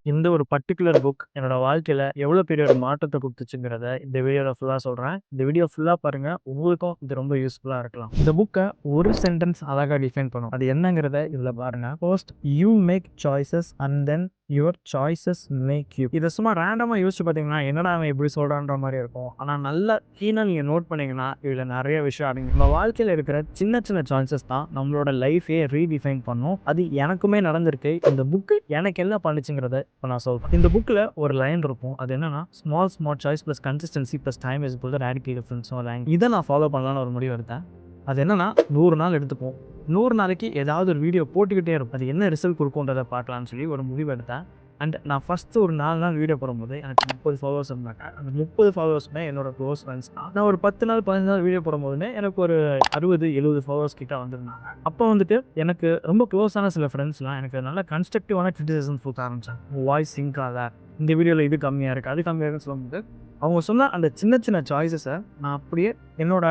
இந்த ஒரு particular book என்னோட வாழ்க்கையில எவ்வளோ பெரிய ஒரு மாற்றத்த குடுத்துச்சுங்கிறத இந்த வீடியோல ஃபுல்லா சொல்றேன். இந்த வீடியோ ஃபுல்லா பாருங்க. உங்களுக்கும் இது ரொம்ப யூஸ்ஃபுல்லா இருக்கலாம். இந்த புக்க ஒரு சென்டென்ஸ் அழகா டிஃபைன் பண்ணும். அது என்னங்கிறத இதுல பாருங்க. First you make choices and then your choices make you. இத சும்மா ரேண்டமா யோசிச்சு பார்த்தீங்கன்னா, என்னடா அவன் இப்படி சொல்றான்ற மாரி இருக்கும். ஆனா நல்லா கீனா நீங்க நோட் பண்ணீங்கன்னா, இதுல நெறைய விஷயம் அடங்கி நம்ம வாழ்க்கையில இருக்கிற சின்ன சின்ன சாய்ஸஸ் தான் நம்மளோட லைஃபே ரீடிஃபைன் பண்ணும். அது எனக்குமே நடந்திருக்கு. இந்த புக் எனக்கு என்ன பண்ணுச்சுங்கிறத இப்ப நான் சொல்றேன். இந்த புக்ல ஒரு லைன் இருக்கும். அது என்னன்னா, small smart choice plus consistency plus time is equal to radical difference line. இத நான் ஃபாலோ பண்ணலாம்னு ஒரு முடிவு எடுத்தேன். அது என்னன்னா 100 நாள் எடுத்துப்போம். 100 நாளைக்கு ஏதாவது ஒரு வீடியோ போட்டுக்கிட்டே இருப்போம். அது என்ன ரிசல்ட் குடுக்கும்ன்றத பார்க்கலாம்னு சொல்லி ஒரு முடிவு எடுத்தேன். அண்ட் நான் ஃபர்ஸ்ட் ஒரு 4 நாள் வீடியோ போடும்போது எனக்கு 30 ஃபாலோவர்ஸ் இருந்தாங்க. அந்த 30 ஃபாலோவர்ஸுமே என்னோட க்ளோஸ் ஃப்ரெண்ட்ஸ் தான். நான் ஒரு 10 நாள் 15 நாள் வீடியோ போடும்போதுமே எனக்கு ஒரு 60, 70 ஃபாலோவர்ஸ் கிட்ட வந்திருந்தாங்க. அப்போ வந்துட்டு எனக்கு ரொம்ப க்ளோஸான சில ஃப்ரெண்ட்ஸ்லாம் எனக்கு நல்ல கன்ஸ்ட்ரக்டிவான கிரிட்டிசிசம் குடுக்க ஆரம்பிச்சாங்க. உன் வாய்ஸ் சிங்க் ஆகல. இந்த வீடியோல இது கம்மியா இருக்கு. அது கம்மியா இருக்குன்னு சொல்லும்போது, அவங்க சொன்ன அந்த சின்ன சின்ன சாய்ஸஸ நான் அப்படியே என்னோட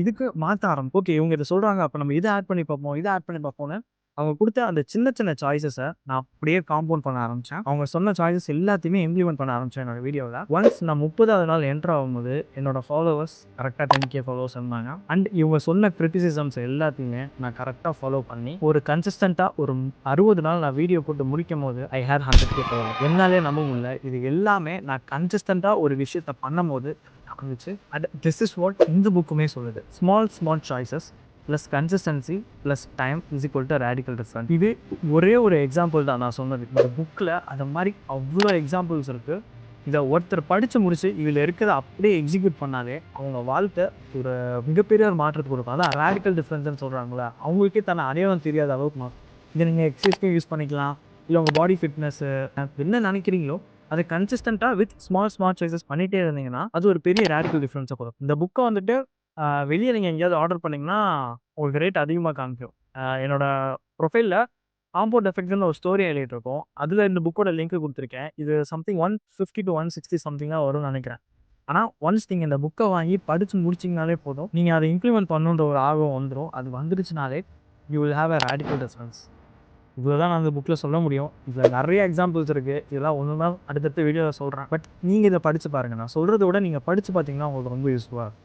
இதுக்கு மாத்த ஓகே இவங்க இத சொல்றாங்க. அப்ப நம்ம இத ஆட் பண்ணி பார்ப்போம். இத ஆட் பண்ணி பார்ப்போம்ன்னு அவங்க குடுத்த அந்த சின்ன சின்ன சாய்ஸஸ நான் அப்படியே காம்பவுண்ட் பண்ண ஆரம்பிச்சேன். அவங்க சொன்ன சாய்ஸஸ் எல்லாத்தையுமே இம்ப்ளிமெண்ட் பண்ண ஆரம்பிச்சேன் என்னோட வீடியோல. ஒன்ஸ் நான் 30வது நாள் என்டர் ஆகும்போது என்னோட ஃபாலோவர்ஸ் கரெக்ட்டா 10K ஃபாலோவர்ஸ் இருந்தாங்க. அண்ட் இவங்க சொன்ன கிரிட்டிசிசம்ஸ் எல்லாத்தையுமே நான் கரெக்ட்டா ஃபாலோ பண்ணி ஒரு கன்சிஸ்டன்ட்டா ஒரு 60 நாள் நான் வீடியோ போட்டு முடிக்கும்போது ஐ ஹேட் 100K ஃபாலோவர்ஸ். என்னாலயே நம்ப முடியல. இது எல்லாமே நான் கன்சிஸ்டன்ட்டா ஒரு விஷயத்த பண்ணும்போது நடந்துச்சு. அண்ட் திஸ் இஸ் வாட் இந்த புக்குமே சொல்லுது. Small smart choices plus consistency plus time is equal to radical difference. இது ஒரே ஒரு எக்ஸாம்பிள் தான் நான் சொன்னது. இந்த புக்கில் அந்த மாதிரி அவ்வளோ எக்ஸாம்பிள்ஸ் இருக்குது. இதை ஒருத்தர் படித்து முடிச்சு இதில் இருக்கிறத அப்படியே எக்ஸிக்யூட் பண்ணாலே அவங்க வாழ்க்கை ஒரு மிகப்பெரிய ஒரு மாற்றத்தை கொடுக்கும். அதான் ரேடிக்கல் டிஃபரன்ஸ்னு சொல்கிறாங்களே, அவங்களுக்கே தன்னை அடையாளம் தெரியாத அளவுக்கு மாறும். இதை நீங்கள் எக்ஸசைஸ்க்கும் யூஸ் பண்ணிக்கலாம். இல்லை உங்கள் பாடி ஃபிட்னஸ்ஸு என்ன நினைக்கிறீங்களோ அதை கன்சிஸ்டண்ட்டாக வித் ஸ்மால் ஸ்மார்ட் சாய்ஸஸ் பண்ணிகிட்டே இருந்தீங்கன்னா அது ஒரு பெரிய ரேடிக்கல் டிஃபரன்ஸை கொடுக்கும். இந்த புக்கை வந்துட்டு வெளியே நீங்கள் எங்கேயாவது ஆர்டர் பண்ணிங்கன்னா உங்களுக்கு ரேட் அதிகமாக காமிக்கும். என்னோட ப்ரொஃபைலில் காம்பவுண்ட் எஃபெக்ட்னு ஒரு ஸ்டோரி எழுதிட்டுருக்கோம். அதில் இந்த புக்கோட லிங்க் கொடுத்துருக்கேன். இது சம்திங் 150 to 160 சம்திங்காக வரும்னு நினைக்கிறேன். ஆனால் ஒன்ஸ் நீங்கள் இந்த புக்கை வாங்கி படித்து முடிச்சிங்கனாலே போதும், நீங்கள் அதை இம்ப்ளிமெண்ட் பண்ணணுன்ற ஒரு ஆர்வம் வந்துடும். அது வந்துருச்சுனாலே you will have a radical difference. இவ்வளோ தான் நான் அந்த புக்கில் சொல்ல முடியும். இதில் நிறைய எக்ஸாம்பிள்ஸ் இருக்குது. இதெல்லாம் ஒன்று தான் அடுத்தடுத்த வீடியோவில் சொல்கிறேன். பட் நீங்கள் இதை படித்து பாருங்கள். நான் சொல்கிறத விட நீங்கள் படித்து பார்த்தீங்கன்னா உங்களுக்கு ரொம்ப யூஸ்ஃபுல்லாக இருக்கும்.